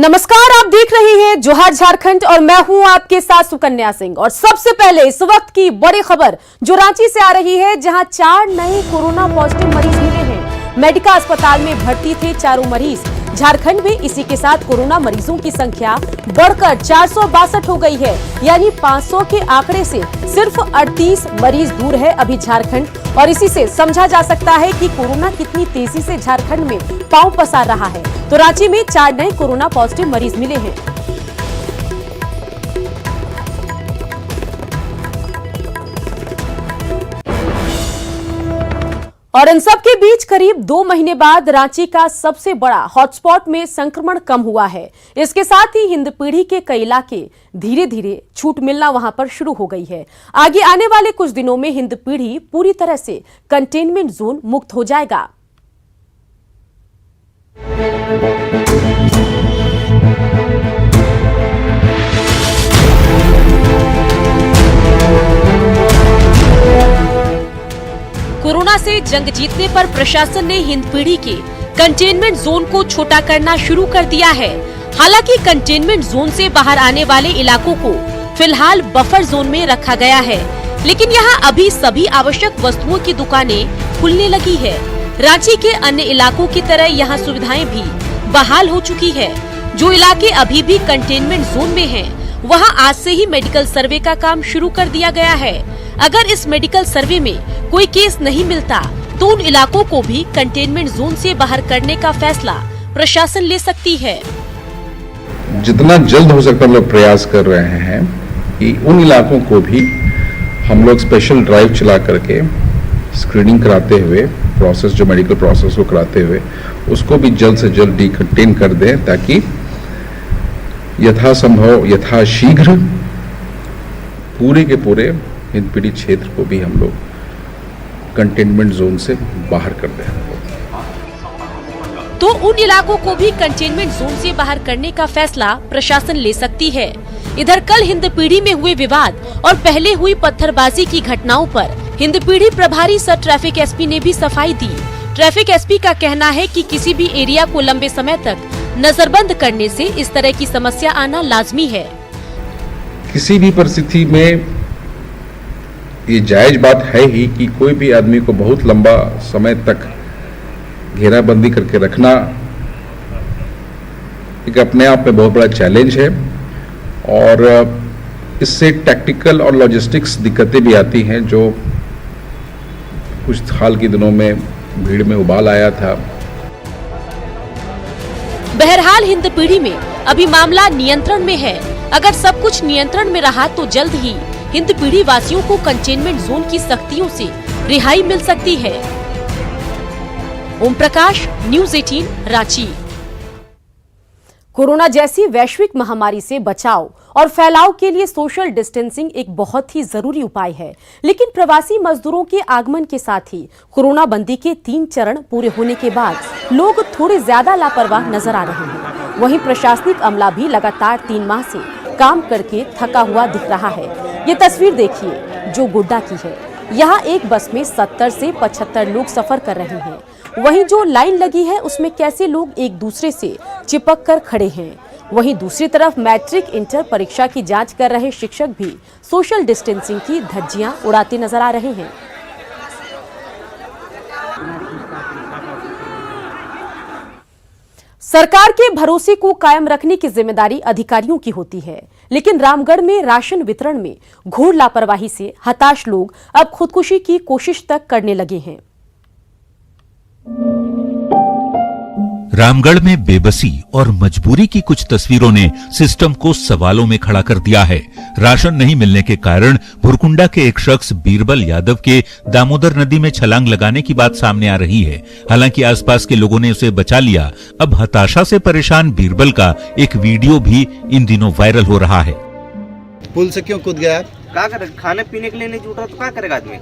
नमस्कार, आप देख रहे हैं जोहार झारखंड और मैं हूं आपके साथ सुकन्या सिंह। और सबसे पहले इस वक्त की बड़ी खबर जो रांची से आ रही है, जहां 4 नए कोरोना पॉजिटिव मरीज मिले हैं। मेडिका अस्पताल में भर्ती थे चारों मरीज। झारखंड में इसी के साथ कोरोना मरीजों की संख्या बढ़कर 462 हो गई है, यानी 500 के आंकड़े से सिर्फ 38 मरीज दूर है अभी झारखंड। और इसी से समझा जा सकता है कि कोरोना कितनी तेजी से झारखंड में पांव पसार रहा है। तो रांची में 4 नए कोरोना पॉजिटिव मरीज मिले हैं। और इन सब के बीच करीब 2 महीने बाद रांची का सबसे बड़ा हॉटस्पॉट में संक्रमण कम हुआ है। इसके साथ ही हिंदपीढ़ी के कई इलाके धीरे धीरे छूट मिलना वहां पर शुरू हो गई है। आगे आने वाले कुछ दिनों में हिंदपीढ़ी पूरी तरह से कंटेनमेंट जोन मुक्त हो जाएगा। कोरोना से जंग जीतने पर प्रशासन ने हिंदपीढ़ी के कंटेनमेंट जोन को छोटा करना शुरू कर दिया है। हालांकि कंटेनमेंट जोन से बाहर आने वाले इलाकों को फिलहाल बफर जोन में रखा गया है, लेकिन यहां अभी सभी आवश्यक वस्तुओं की दुकानें खुलने लगी है। रांची के अन्य इलाकों की तरह यहां सुविधाएं भी बहाल हो चुकी है। जो इलाके अभी भी कंटेनमेंट जोन में हैं, वहां आज से ही मेडिकल सर्वे का काम शुरू कर दिया गया है। अगर इस मेडिकल सर्वे में कोई केस नहीं मिलता तो उन इलाकों को भी कंटेनमेंट जोन से बाहर करने का फैसला प्रशासन ले सकती है। जितना जल्द हो सकता हम लोग प्रयास कर रहे हैं कि उन इलाकों को भी हम लोग स्पेशल ड्राइव चला करके स्क्रीनिंग कराते हुए प्रोसेस, जो मेडिकल प्रोसेस को कराते हुए उसको भी जल्द से जल्द डिकंटेन कर दें, ताकि यथासंभव यथाशीघ्र पूरे के पूरे हिंदपीढ़ी क्षेत्र को भी हम लोग कंटेनमेंट जोन से बाहर कर दें। तो उन इलाकों को भी कंटेनमेंट जोन से बाहर करने का फैसला प्रशासन ले सकती है। इधर कल हिंदपीढ़ी में हुए विवाद और पहले हुई पत्थरबाजी की घटनाओं पर हिंदपीढ़ी प्रभारी सर ट्रैफिक एसपी ने भी सफाई दी। ट्रैफिक एसपी का कहना है कि किसी भी एरिया को लंबे समय तक नजरबंद करने से इस तरह की समस्या आना लाजमी है। किसी भी परिस्थिति में ये जायज बात है ही कि कोई भी आदमी को बहुत लंबा समय तक घेराबंदी करके रखना एक अपने आप में बहुत बड़ा चैलेंज है। और इससे टैक्टिकल और लॉजिस्टिक्स दिक्कतें भी आती हैं, जो कुछ हाल के दिनों में भीड़ में उबाल आया था। बहरहाल हिंदपीढ़ी में अभी मामला नियंत्रण में है। अगर सब कुछ नियंत्रण में रहा तो जल्द ही हिंदपीढ़ी वासियों को कंटेनमेंट जोन की सख्तियों से रिहाई मिल सकती है। ओम प्रकाश, न्यूज़ 18, रांची। कोरोना जैसी वैश्विक महामारी से बचाव और फैलाव के लिए सोशल डिस्टेंसिंग एक बहुत ही जरूरी उपाय है, लेकिन प्रवासी मजदूरों के आगमन के साथ ही कोरोना बंदी के 3 चरण पूरे होने के बाद लोग थोड़े ज्यादा लापरवाह नजर आ रहे हैं। वहीं प्रशासनिक अमला भी लगातार 3 माह से काम करके थका हुआ दिख रहा है। ये तस्वीर देखिए जो गोड्डा की है। यहाँ एक बस में 70 से 75 लोग सफर कर रहे हैं। वहीं जो लाइन लगी है उसमें कैसे लोग एक दूसरे से चिपक कर खड़े हैं। वहीं दूसरी तरफ मैट्रिक इंटर परीक्षा की जांच कर रहे शिक्षक भी सोशल डिस्टेंसिंग की धज्जियां उड़ाते नजर आ रहे हैं। सरकार के भरोसे को कायम रखने की जिम्मेदारी अधिकारियों की होती है, लेकिन रामगढ़ में राशन वितरण में घोर लापरवाही से हताश लोग अब खुदकुशी की कोशिश तक करने लगे हैं। रामगढ़ में बेबसी और मजबूरी की कुछ तस्वीरों ने सिस्टम को सवालों में खड़ा कर दिया है। राशन नहीं मिलने के कारण भुरकुंडा के एक शख्स बीरबल यादव के दामोदर नदी में छलांग लगाने की बात सामने आ रही है। हालांकि आसपास के लोगों ने उसे बचा लिया। अब हताशा से परेशान बीरबल का एक वीडियो भी इन दिनों वायरल हो रहा है। पुल से क्यों कूद गया? क्या करे, खाने पीने के लिए नहीं जुटा तो क्या करेगा आदमी?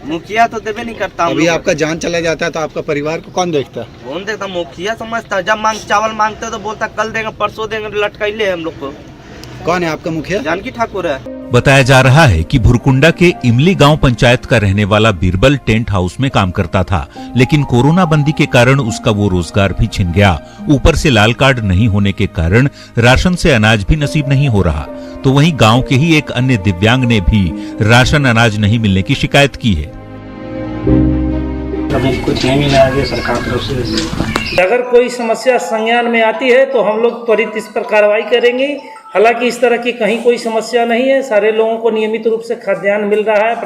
मुखिया तो देवे नहीं करता। अभी आपका जान चला जाता है तो आपका परिवार को कौन देखता है? कौन देखता? मुखिया समझता। जब चावल मांगते तो बोलता कल देंगे परसों देंगे, लटकाइले हम लोग को। कौन है आपका मुखिया? जानकी ठाकुर है। बताया जा रहा है कि भुरकुंडा के इमली गांव पंचायत का रहने वाला बीरबल टेंट हाउस में काम करता था, लेकिन कोरोना बंदी के कारण उसका वो रोजगार भी छिन गया। ऊपर से लाल कार्ड नहीं होने के कारण राशन से अनाज भी नसीब नहीं हो रहा। तो वहीं गांव के ही एक अन्य दिव्यांग ने भी राशन अनाज नहीं मिलने की शिकायत की है। अभी कुछ नहीं मिला है सरकार तरफ से। अगर कोई समस्या संज्ञान में आती है तो हम लोग त्वरित इस पर कार्रवाई करेंगे। हालांकि इस तरह की कहीं कोई समस्या नहीं है, सारे लोगों को नियमित रूप से खाद्यान्न मिल रहा है।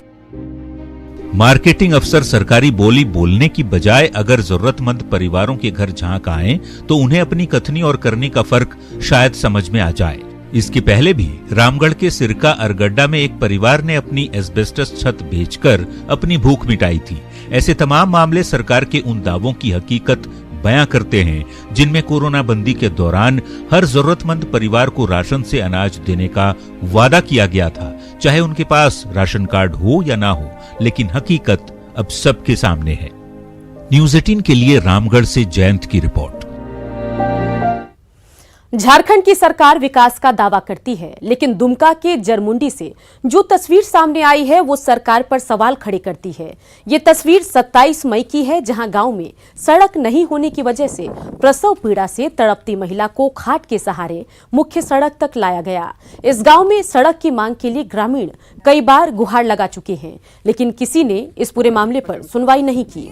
मार्केटिंग अफसर सरकारी बोली बोलने की बजाय अगर जरूरतमंद परिवारों के घर झांक आएं तो उन्हें अपनी कथनी और करनी का फर्क शायद समझ में आ जाए। इसके पहले भी रामगढ़ के सिरका अरगड्डा में एक परिवार ने अपनी एस्बेस्टस छत बेचकर अपनी भूख मिटाई थी। ऐसे तमाम मामले सरकार के उन दावों की हकीकत बयां करते हैं जिनमें कोरोना बंदी के दौरान हर जरूरतमंद परिवार को राशन से अनाज देने का वादा किया गया था, चाहे उनके पास राशन कार्ड हो या ना हो। लेकिन हकीकत अब सबके सामने है। न्यूज़ 18 के लिए रामगढ़ से जयंत की रिपोर्ट। झारखंड की सरकार विकास का दावा करती है, लेकिन दुमका के जरमुंडी से जो तस्वीर सामने आई है वो सरकार पर सवाल खड़े करती है। ये तस्वीर 27 मई की है, जहां गांव में सड़क नहीं होने की वजह से प्रसव पीड़ा से तड़पती महिला को खाट के सहारे मुख्य सड़क तक लाया गया। इस गांव में सड़क की मांग के लिए ग्रामीण कई बार गुहार लगा चुके हैं, लेकिन किसी ने इस पूरे मामले पर सुनवाई नहीं की।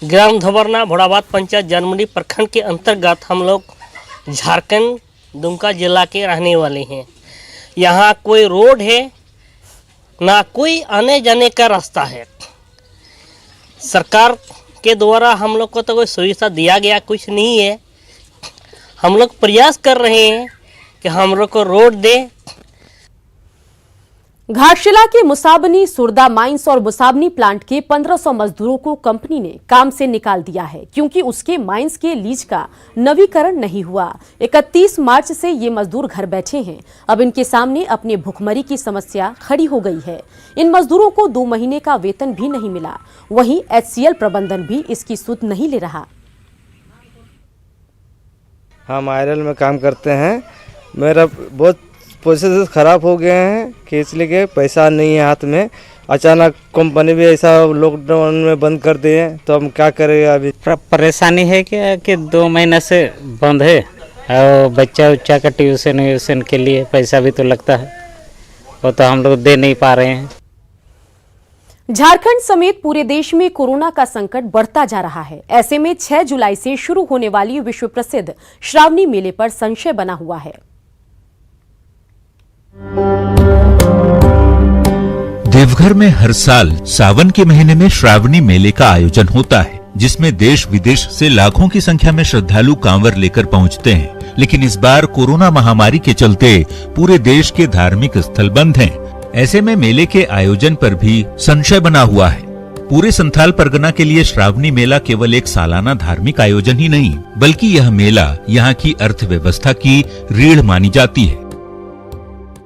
ग्राम धबरना भोड़ाबाद पंचायत जरमुंडी प्रखंड के अंतर्गत हम लोग झारखंड दुमका जिला के रहने वाले हैं। यहाँ कोई रोड है ना कोई आने जाने का रास्ता है। सरकार के द्वारा हम लोग को तो कोई सुविधा दिया गया कुछ नहीं है। हम लोग प्रयास कर रहे हैं कि हम लोग को रोड दे। घाटशिला के मुसाबनी सुरदा माइंस और मुसाबनी प्लांट के 1500 मजदूरों को कंपनी ने काम से निकाल दिया है, क्योंकि उसके माइंस के लीज का नवीकरण नहीं हुआ। 31 मार्च से ये मजदूर घर बैठे हैं। अब इनके सामने अपने भुखमरी की समस्या खड़ी हो गई है। इन मजदूरों को 2 महीने का वेतन भी नहीं मिला। वहीं HCL प्रबंधन भी इसकी सुध नहीं ले रहा। हम आयरल में काम करते हैं। मेरा बहुत प्रोसेस खराब हो गए हैं कि इसलिए कि पैसा नहीं है हाथ में। अचानक कंपनी भी ऐसा लॉकडाउन में बंद कर दिए, तो हम क्या करेंगे। अभी परेशानी है कि 2 महीने से बंद है और बच्चा का ट्यूशन के लिए पैसा भी तो लगता है, वो तो हम लोग दे नहीं पा रहे हैं। झारखंड समेत पूरे देश में कोरोना का संकट बढ़ता जा रहा है। ऐसे में 6 जुलाई से शुरू होने वाली विश्व प्रसिद्ध श्रावणी मेले पर संशय बना हुआ है। देवघर में हर साल सावन के महीने में श्रावणी मेले का आयोजन होता है, जिसमें देश विदेश से लाखों की संख्या में श्रद्धालु कांवर लेकर पहुंचते हैं। लेकिन इस बार कोरोना महामारी के चलते पूरे देश के धार्मिक स्थल बंद हैं। ऐसे में मेले के आयोजन पर भी संशय बना हुआ है। पूरे संथाल परगना के लिए श्रावणी मेला केवल एक सालाना धार्मिक आयोजन ही नहीं, बल्कि यह मेला यहाँ की अर्थव्यवस्था की रीढ़ मानी जाती है।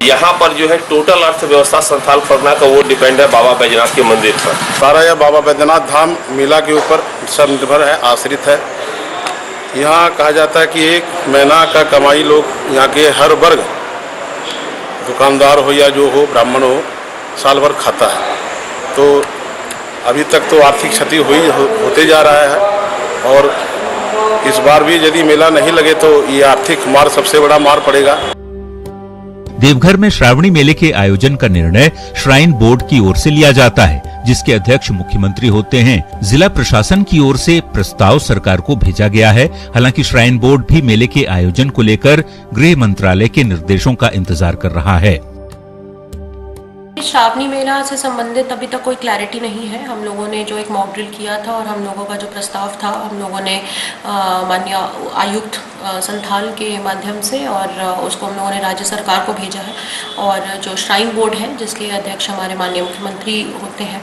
यहाँ पर जो है टोटल अर्थव्यवस्था संथाल परगना का वो डिपेंड है बाबा बैजनाथ के मंदिर पर। सारा यह बाबा बैजनाथ धाम मेला के ऊपर सब निर्भर है, आश्रित है। यहाँ कहा जाता है कि 1 महीना का कमाई लोग यहाँ के हर वर्ग, दुकानदार हो या जो हो, ब्राह्मण हो, साल भर खाता है। तो अभी तक तो आर्थिक क्षति होते जा रहा है, और इस बार भी यदि मेला नहीं लगे तो ये आर्थिक मार सबसे बड़ा मार पड़ेगा। देवघर में श्रावणी मेले के आयोजन का निर्णय श्राइन बोर्ड की ओर से लिया जाता है, जिसके अध्यक्ष मुख्यमंत्री होते हैं। जिला प्रशासन की ओर से प्रस्ताव सरकार को भेजा गया है। हालांकि श्राइन बोर्ड भी मेले के आयोजन को लेकर गृह मंत्रालय के निर्देशों का इंतजार कर रहा है। श्रावणी मेला से संबंधित अभी तक कोई क्लैरिटी नहीं है। हम लोगों ने जो एक मॉक ड्रिल किया था और हम लोगों का जो प्रस्ताव था, हम लोगों ने माननीय आयुक्त संथाल के माध्यम से और उसको हम लोगों ने राज्य सरकार को भेजा है। और जो श्राइन बोर्ड है, जिसके अध्यक्ष हमारे माननीय मुख्यमंत्री होते हैं,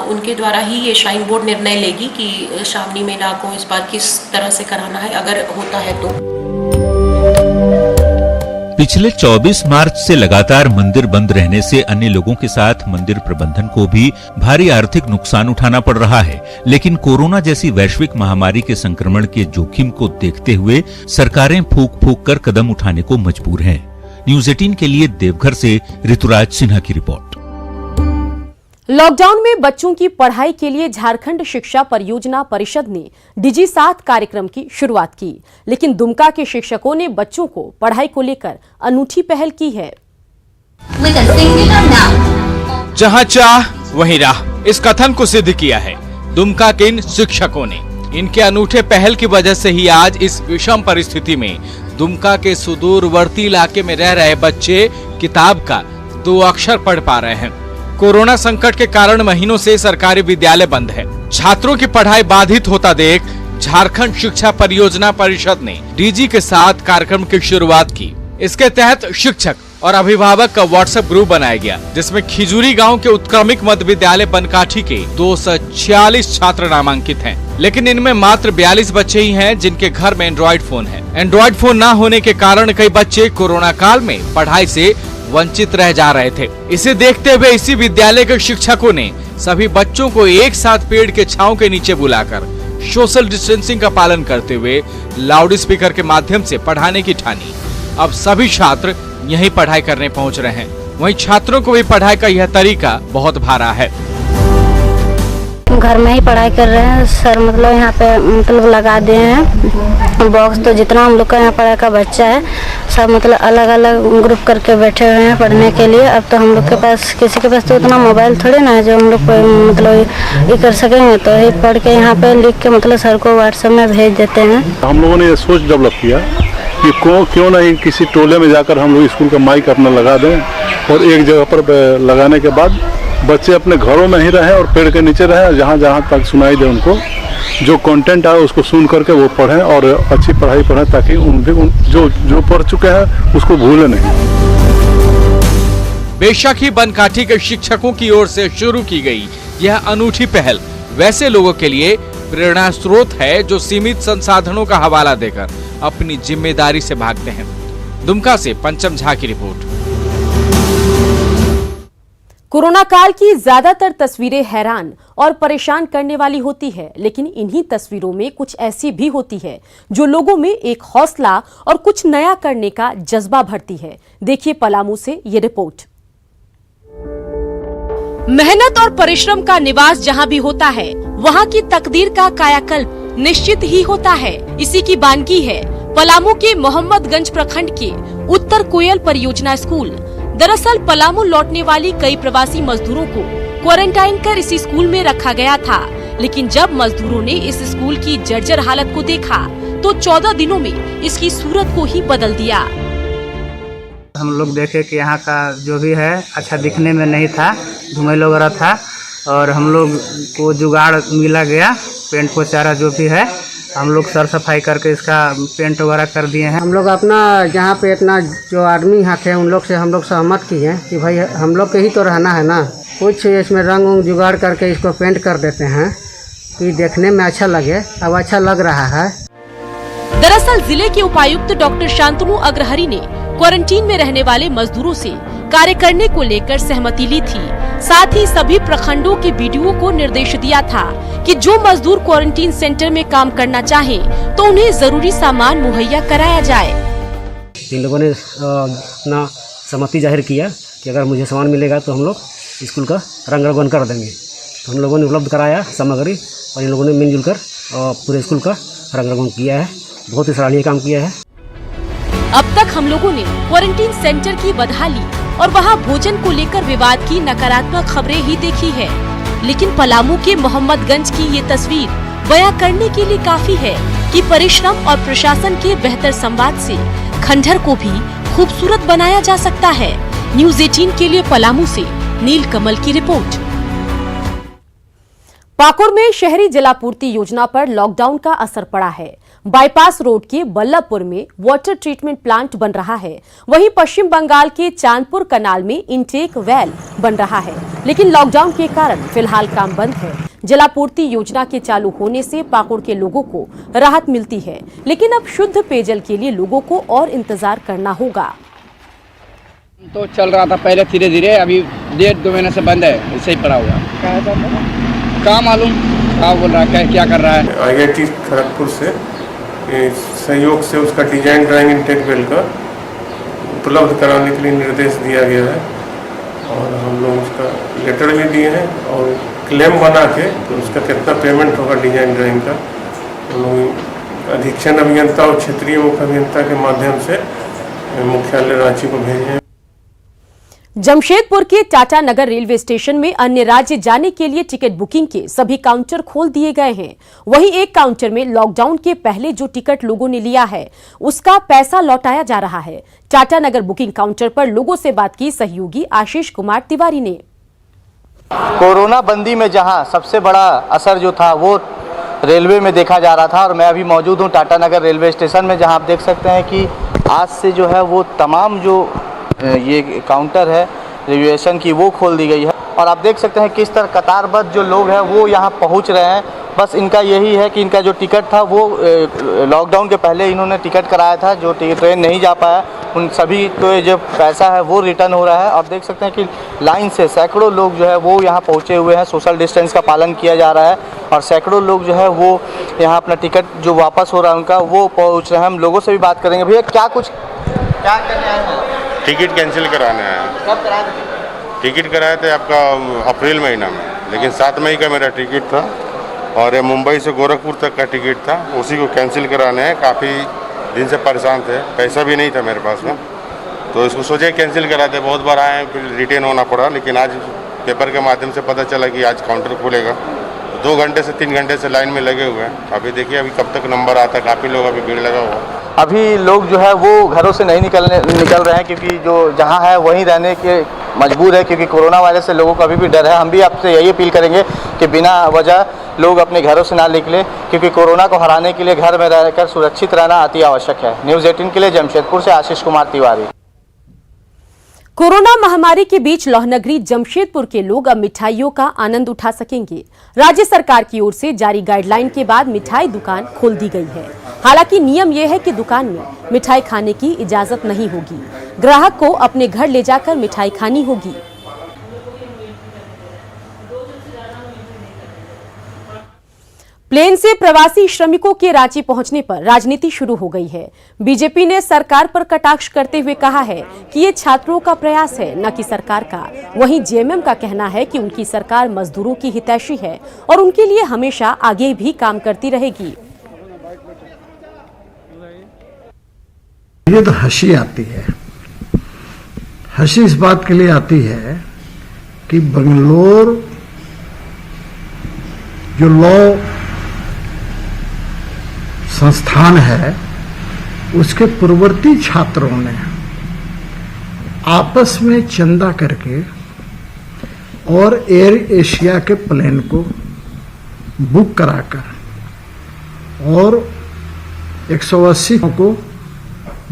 उनके द्वारा ही ये श्राइन बोर्ड निर्णय लेगी कि श्रावणी मेला को इस बार किस तरह से कराना है, अगर होता है तो। पिछले 24 मार्च से लगातार मंदिर बंद रहने से अन्य लोगों के साथ मंदिर प्रबंधन को भी भारी आर्थिक नुकसान उठाना पड़ रहा है। लेकिन कोरोना जैसी वैश्विक महामारी के संक्रमण के जोखिम को देखते हुए सरकारें फूंक फूंक कर कदम उठाने को मजबूर हैं। न्यूज 18 के लिए देवघर से ऋतुराज सिन्हा की रिपोर्ट। लॉकडाउन में बच्चों की पढ़ाई के लिए झारखंड शिक्षा परियोजना परिषद ने डिजी 7 कार्यक्रम की शुरुआत की, लेकिन दुमका के शिक्षकों ने बच्चों को पढ़ाई को लेकर अनूठी पहल की है। जहां चाह वहीं राह, इस कथन को सिद्ध किया है दुमका के इन शिक्षकों ने। इनके अनूठे पहल की वजह से ही आज इस विषम परिस्थिति में दुमका के सुदूरवर्ती इलाके में रह रहे बच्चे किताब का 2 अक्षर पढ़ पा रहे हैं। कोरोना संकट के कारण महीनों से सरकारी विद्यालय बंद है। छात्रों की पढ़ाई बाधित होता देख झारखंड शिक्षा परियोजना परिषद ने डीजी के साथ कार्यक्रम की शुरुआत की। इसके तहत शिक्षक और अभिभावक का व्हाट्सएप ग्रुप बनाया गया, जिसमें खिजूरी गांव के उत्क्रमिक मध्य विद्यालय बनकाठी के 246 छात्र नामांकित हैं, लेकिन इनमें मात्र 42 बच्चे ही हैं जिनके घर में एंड्रॉइड फोन है। एंड्रॉइड फोन न होने के कारण कई बच्चे कोरोना काल में पढ़ाई से वंचित रह जा रहे थे। इसे देखते हुए इसी विद्यालय के शिक्षकों ने सभी बच्चों को एक साथ पेड़ के छांव के नीचे बुलाकर सोशल डिस्टेंसिंग का पालन करते हुए लाउड स्पीकर के माध्यम से पढ़ाने की ठानी। अब सभी छात्र यहीं पढ़ाई करने पहुंच रहे हैं। वहीं छात्रों को भी पढ़ाई का यह तरीका बहुत भारा है। घर में ही पढ़ाई कर रहे हैं सर, मतलब यहाँ पे मतलब लगा दिए हैं बॉक्स, तो जितना हम लोग का यहाँ पढ़ाई का बच्चा है सब मतलब अलग अलग ग्रुप करके बैठे हुए हैं पढ़ने के लिए। अब तो हम लोग के पास किसी के पास तो उतना मोबाइल थोड़े ना है जो हम लोग मतलब ये कर सकेंगे, तो ये पढ़ के यहाँ पे लिख के मतलब सर को व्हाट्सएप में भेज देते हैं। हम लोगों ने ये सोच डेवलप किया कि क्यों नहीं किसी टोले में जाकर हम लोग स्कूल का माइक अपना लगा दें और एक जगह पर लगाने के बाद बच्चे अपने घरों में ही रहें और पेड़ के नीचे रहें, जहाँ जहाँ तक सुनाई दे उनको जो कंटेंट आए उसको सुन करके वो पढ़ें और अच्छी पढ़ाई पढ़ें, ताकि जो पढ़ चुके हैं उसको भूलें नहीं। बेशक ही बनकाठी के शिक्षकों की ओर से शुरू की गई यह अनूठी पहल वैसे लोगों के लिए प्रेरणा स्रोत है जो सीमित संसाधनों का हवाला देकर अपनी जिम्मेदारी से भागते हैं। दुमका से पंचम झा की रिपोर्ट। कोरोना काल की ज्यादातर तस्वीरें हैरान और परेशान करने वाली होती है, लेकिन इन्हीं तस्वीरों में कुछ ऐसी भी होती है जो लोगों में एक हौसला और कुछ नया करने का जज्बा भरती है। देखिए पलामू से ये रिपोर्ट। मेहनत और परिश्रम का निवास जहां भी होता है, वहां की तकदीर का कायाकल्प निश्चित ही होता है। इसी की बानगी है पलामू के मोहम्मदगंज प्रखंड के उत्तर कोयल परियोजना स्कूल। दरअसल पलामू लौटने वाली कई प्रवासी मजदूरों को क्वारंटाइन कर इसी स्कूल में रखा गया था, लेकिन जब मजदूरों ने इस स्कूल की जर्जर हालत को देखा तो 14 दिनों में इसकी सूरत को ही बदल दिया। हम लोग देखे कि यहाँ का जो भी है अच्छा दिखने में नहीं था, धुएं वगैरह था, और हम लोग को जुगाड़ मिला गया, पेंट पोचारा जो भी है हम लोग सर सफाई करके इसका पेंट वगैरह कर दिए हैं। हम लोग अपना जहाँ पे इतना जो आदमी यहाँ थे उन लोग से हम लोग सहमत किए हैं कि भाई हम लोग के ही तो रहना है ना, कुछ इसमें रंग उंग जुगाड़ करके इसको पेंट कर देते हैं कि देखने में अच्छा लगे। अब अच्छा लग रहा है। दरअसल जिले के उपायुक्त डॉक्टर शांतनु अग्रहरि ने क्वारंटीन में रहने वाले मजदूरों से कार्य करने को लेकर सहमति ली थी। साथ ही सभी प्रखंडों के बीडीओ को निर्देश दिया था कि जो मजदूर क्वारंटीन सेंटर में काम करना चाहें तो उन्हें जरूरी सामान मुहैया कराया जाए। इन लोगों ने अपना सहमति जाहिर किया कि अगर मुझे सामान मिलेगा तो हम लोग स्कूल का रंग रोगन कर देंगे। तो हम लोगों ने उपलब्ध कराया सामग्री और इन लोगों ने मिलजुल कर पूरे स्कूल का रंग रोगन किया है। बहुत ही सराहनीय काम किया है। अब तक हम लोगों ने क्वारंटीन सेंटर की बदहाली और वहां भोजन को लेकर विवाद की नकारात्मक खबरें ही देखी है, लेकिन पलामू के मोहम्मदगंज की ये तस्वीर बयां करने के लिए काफी है कि परिश्रम और प्रशासन के बेहतर संवाद से खंडहर को भी खूबसूरत बनाया जा सकता है। न्यूज 18 के लिए पलामू से नील कमल की रिपोर्ट। पाकुड़ में शहरी जलापूर्ति योजना पर लॉकडाउन का असर पड़ा है। बाईपास रोड के बल्लभपुर में वाटर ट्रीटमेंट प्लांट बन रहा है, वहीं पश्चिम बंगाल के चांदपुर कनाल में इनटेक वेल बन रहा है, लेकिन लॉकडाउन के कारण फिलहाल काम बंद है। जलापूर्ति योजना के चालू होने से पाकुड़ के लोगों को राहत मिलती है, लेकिन अब शुद्ध पेयजल के लिए लोगों को और इंतजार करना होगा। तो चल रहा था पहले धीरे धीरे, अभी 1.5-2 महीने से बंद है, ऐसे ही पड़ा हुआ। क्या मालूम क्या बोल रहा है, क्या कर रहा है। IIT खड़गपुर से सहयोग से उसका डिजाइन ड्राइंग इनटेक वेल का उपलब्ध कराने के लिए निर्देश दिया गया है और हम लोग उसका लेटर भी दिए हैं और क्लेम बना के तो उसका कितना पेमेंट होगा डिजाइन ड्राइंग का हम लोग अधीक्षण अभियंता और क्षेत्रीय मुख्य अभियंता के माध्यम से मुख्यालय रांची को भेजे हैं। जमशेदपुर के टाटा नगर रेलवे स्टेशन में अन्य राज्य जाने के लिए टिकट बुकिंग के सभी काउंटर खोल दिए गए हैं। वहीं एक काउंटर में लॉकडाउन के पहले जो टिकट लोगों ने लिया है उसका पैसा लौटाया जा रहा है। टाटा नगर बुकिंग काउंटर पर लोगों से बात की सहयोगी आशीष कुमार तिवारी ने। कोरोना बंदी में जहां सबसे बड़ा असर जो था वो रेलवे में देखा जा रहा था और मैं अभी मौजूद हूं टाटा नगर रेलवे स्टेशन में, जहां आप देख सकते हैं कि आज से जो है वो तमाम जो ये काउंटर है रिजर्वेशन की वो खोल दी गई है और आप देख सकते हैं किस तरह कतारबद्ध जो लोग हैं वो यहाँ पहुँच रहे हैं। बस इनका यही है कि इनका जो टिकट था वो लॉकडाउन के पहले इन्होंने टिकट कराया था, जो ट्रेन नहीं जा पाया उन सभी को जो पैसा है वो रिटर्न हो रहा है। आप देख सकते हैं कि लाइन से सैकड़ों लोग जो है वो यहाँ पहुँचे हुए हैं, सोशल डिस्टेंस का पालन किया जा रहा है और सैकड़ों लोग जो है वो यहाँ अपना टिकट जो वापस हो रहा है उनका वो पहुँच रहे हैं। हम लोगों से भी बात करेंगे। भैया क्या करने आए हैं? टिकट कैंसिल कराने आए हैं। कब कराए थे? टिकट कराए थे आपका अप्रैल महीना में, लेकिन 7 मई का मेरा टिकट था और मुंबई से गोरखपुर तक का टिकट था, उसी को कैंसिल कराने हैं। काफ़ी दिन से परेशान थे, पैसा भी नहीं था मेरे पास में, तो इसको सोचे कैंसिल कराते। बहुत बार आए, फिर रिटर्न होना पड़ा, लेकिन आज पेपर के माध्यम से पता चला कि आज काउंटर खुलेगा। 2 घंटे से 3 घंटे से लाइन में लगे हुए हैं। अभी देखिए अभी कब तक नंबर आता है, काफ़ी लोग अभी भीड़ लगा हुआ है। अभी लोग जो है वो घरों से नहीं निकल रहे हैं क्योंकि जो जहां है वहीं रहने के मजबूर है क्योंकि कोरोना वायरस से लोगों का अभी भी डर है। हम भी आपसे यही अपील करेंगे कि बिना वजह लोग अपने घरों से ना निकले क्योंकि कोरोना को हराने के लिए घर में रहकर सुरक्षित रहना अति आवश्यक है। न्यूज़ 18 के लिए जमशेदपुर से आशीष कुमार तिवारी। कोरोना महामारी के बीच लौहनगरी जमशेदपुर के लोग अब मिठाइयों का आनंद उठा सकेंगे। राज्य सरकार की ओर से जारी गाइडलाइन के बाद मिठाई दुकान खोल दी गई है। हालांकि नियम यह है कि दुकान में मिठाई खाने की इजाजत नहीं होगी, ग्राहक को अपने घर ले जाकर मिठाई खानी होगी। प्लेन से प्रवासी श्रमिकों के रांची पहुंचने पर राजनीति शुरू हो गई है। बीजेपी ने सरकार पर कटाक्ष करते हुए कहा है कि ये छात्रों का प्रयास है, न कि सरकार का। वहीं जेएमएम का कहना है कि उनकी सरकार मजदूरों की हितैषी है और उनके लिए हमेशा आगे भी काम करती रहेगी। ये तो हंसी आती है। हंसी इस बात के लिए आती है कि बंगलोर जो लॉ संस्थान है उसके पूर्ववर्ती छात्रों ने आपस में चंदा करके और एयर एशिया के प्लेन को बुक कराकर और 180 को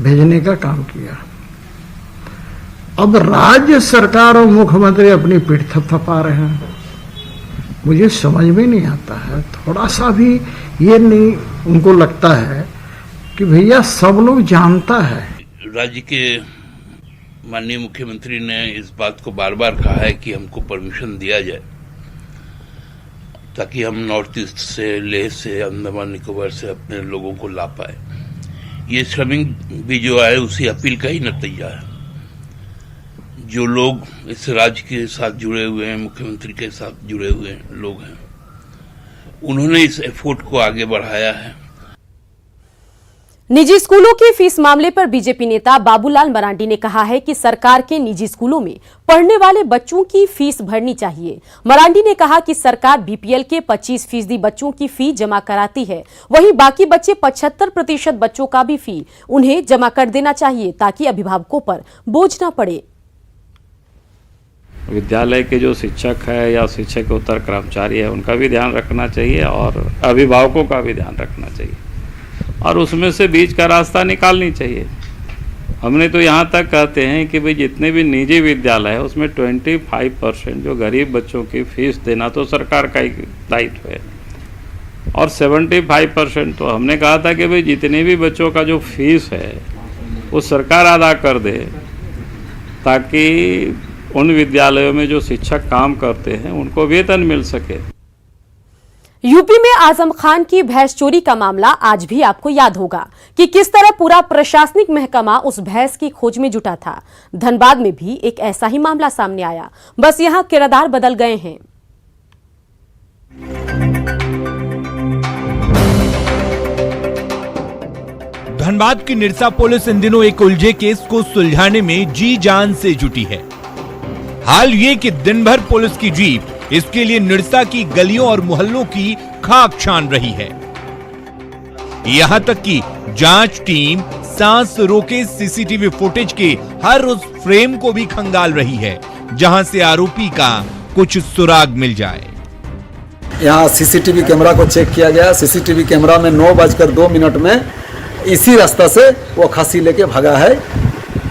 भेजने का काम किया। अब राज्य सरकार और मुख्यमंत्री अपनी पीठ थपथपा रहे हैं। मुझे समझ में नहीं आता है, थोड़ा सा भी ये नहीं उनको लगता है कि भैया सब लोग जानता है। राज्य के माननीय मुख्यमंत्री ने इस बात को बार बार कहा है कि हमको परमिशन दिया जाए ताकि हम नॉर्थ ईस्ट से, लेह से, अंडमान निकोबार से अपने लोगों को ला पाए। ये श्रमिक भी जो आए उसी अपील का ही नतीजा है। जो लोग इस राज्य के साथ जुड़े हुए हैं, मुख्यमंत्री के साथ जुड़े हुए लोग हैं, उन्होंने इस एफर्ट को आगे बढ़ाया है। निजी स्कूलों की फीस मामले पर बीजेपी नेता बाबूलाल मरांडी ने कहा है कि सरकार के निजी स्कूलों में पढ़ने वाले बच्चों की फीस भरनी चाहिए। मरांडी ने कहा कि सरकार बीपीएल के 25% बच्चों की फी जमा कराती है, वहीं बाकी बच्चे 75% बच्चों का भी फी उन्हें जमा कर देना चाहिए ताकि अभिभावकों पर बोझ न पड़े। विद्यालय के जो शिक्षक है या शिक्षकोत्तर कर्मचारी है उनका भी ध्यान रखना चाहिए और अभिभावकों का भी ध्यान रखना चाहिए और उसमें से बीच का रास्ता निकालनी चाहिए। हमने तो यहाँ तक कहते हैं कि भाई जितने भी निजी विद्यालय है उसमें 25% जो गरीब बच्चों की फीस देना तो सरकार का ही दायित्व है और 75% तो हमने कहा था कि भाई जितने भी बच्चों का जो फीस है वो सरकार अदा कर दे ताकि उन विद्यालयों में जो शिक्षक काम करते हैं उनको वेतन मिल सके। यूपी में आजम खान की भैंस चोरी का मामला आज भी आपको याद होगा कि किस तरह पूरा प्रशासनिक महकमा उस भैंस की खोज में जुटा था। धनबाद में भी एक ऐसा ही मामला सामने आया, बस यहां किरदार बदल गए हैं। धनबाद की निरसा पुलिस इन दिनों एक उलझे केस को सुलझाने में जी जान से जुटी है। हाल ये कि दिन भर पुलिस की जीप इसके लिए निरसा की गलियों और मोहल्लों की खाक छान रही है। यहां तक कि जांच टीम सांस रोके सीसीटीवी फुटेज के हर उस फ्रेम को भी खंगाल रही है जहां से आरोपी का कुछ सुराग मिल जाए। यहाँ सीसीटीवी कैमरा को चेक किया गया। सीसीटीवी कैमरा में 9:02 में इसी रास्ता से वो खस्सी लेके भागा है,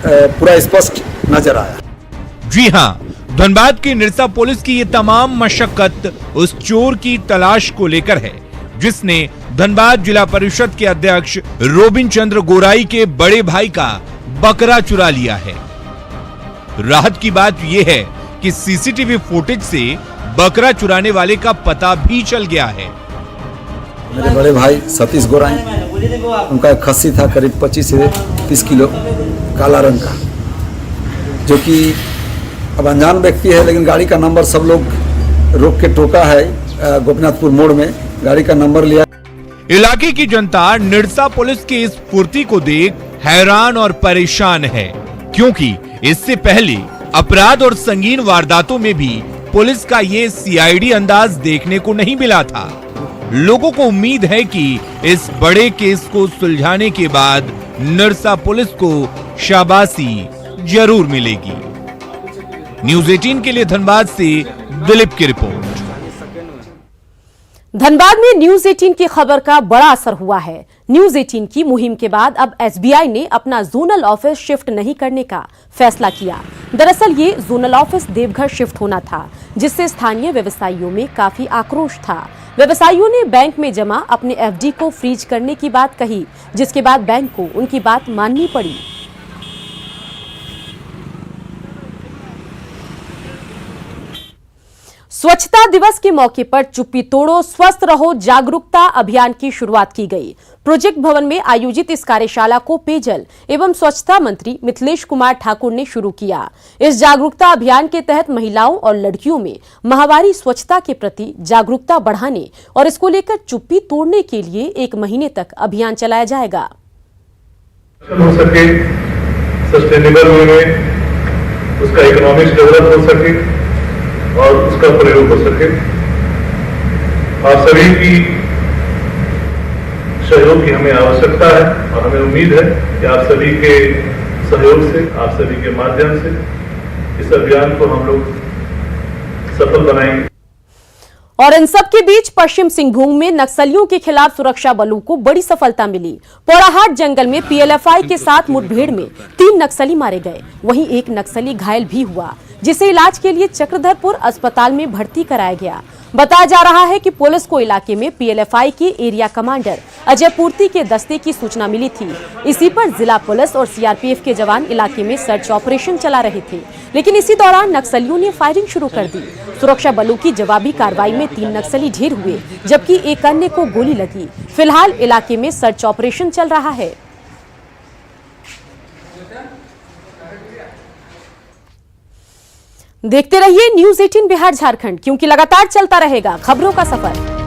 पूरा स्पष्ट नजर आया। जी हां, धनबाद की निरसा पुलिस की ये तमाम मशक्कत उस चोर की तलाश को लेकर है जिसने धनबाद जिला परिषद के अध्यक्ष रोबिन चंद्र गोराई के बड़े भाई का बकरा चुरा लिया है। राहत की बात यह है कि सीसीटीवी फुटेज से बकरा चुराने वाले का पता भी चल गया है। मेरे बड़े भाई सतीश गोराई, उनका एक खस्सी था करीब 25 से 30 किलो काला रंग का, जो कि अब अनजान व्यक्ति है, लेकिन गाड़ी का नंबर सब लोग रोक के टोका है। गोपीनाथपुर मोड़ में गाड़ी का नंबर लिया। इलाके की जनता निरसा पुलिस की इस फुर्ती को देख हैरान और परेशान है, क्योंकि इससे पहले अपराध और संगीन वारदातों में भी पुलिस का ये सीआईडी अंदाज देखने को नहीं मिला था। लोगों को उम्मीद है कि इस बड़े केस को सुलझाने के बाद निरसा पुलिस को शाबाशी जरूर मिलेगी। न्यूज़ 18 के लिए धनबाद से दिलीप की रिपोर्ट। धनबाद में न्यूज़ 18 की खबर का बड़ा असर हुआ है। न्यूज़ 18 की मुहिम के बाद अब एसबीआई ने अपना जोनल ऑफिस शिफ्ट नहीं करने का फैसला किया। दरअसल ये जोनल ऑफिस देवघर शिफ्ट होना था, जिससे स्थानीय व्यवसायियों में काफी आक्रोश था। व्यवसायियों ने बैंक में जमा अपने एफडी को फ्रीज करने की बात कही, जिसके बाद बैंक को उनकी बात माननी पड़ी। स्वच्छता दिवस के मौके पर चुप्पी तोड़ो स्वस्थ रहो जागरूकता अभियान की शुरुआत की गई। प्रोजेक्ट भवन में आयोजित इस कार्यशाला को पेयजल एवं स्वच्छता मंत्री मिथिलेश कुमार ठाकुर ने शुरू किया। इस जागरूकता अभियान के तहत महिलाओं और लड़कियों में माहवारी स्वच्छता के प्रति जागरूकता बढ़ाने और इसको लेकर चुप्पी तोड़ने के लिए 1 महीने तक अभियान चलाया जाएगा। हो सके, सस्टेनेबल वे में उसका इकोनॉमिक डेवलप हो सके और उसका प्रयोग हो सके। आप सभी की सहयोग की हमें आवश्यकता है और हमें उम्मीद है कि आप सभी के सहयोग से, आप सभी के माध्यम से इस अभियान को हम लोग सफल बनाएंगे। और इन सब के बीच पश्चिम सिंहभूम में नक्सलियों के खिलाफ सुरक्षा बलों को बड़ी सफलता मिली। पोड़ाहाट जंगल में पीएलएफआई के साथ मुठभेड़ में 3 नक्सली मारे गए, वहीं 1 नक्सली घायल भी हुआ, जिसे इलाज के लिए चक्रधरपुर अस्पताल में भर्ती कराया गया। बताया जा रहा है कि पुलिस को इलाके में पीएलएफआई के एरिया कमांडर अजय पूर्ति के दस्ते की सूचना मिली थी। इसी पर जिला पुलिस और सीआरपीएफ के जवान इलाके में सर्च ऑपरेशन चला रहे थे, लेकिन इसी दौरान नक्सलियों ने फायरिंग शुरू कर दी। सुरक्षा बलों की जवाबी कार्रवाई में 3 नक्सली ढेर हुए, जबकि एक अन्य को गोली लगी। फिलहाल इलाके में सर्च ऑपरेशन चल रहा है। देखते रहिए न्यूज़ 18 बिहार झारखंड, क्योंकि लगातार चलता रहेगा खबरों का सफर।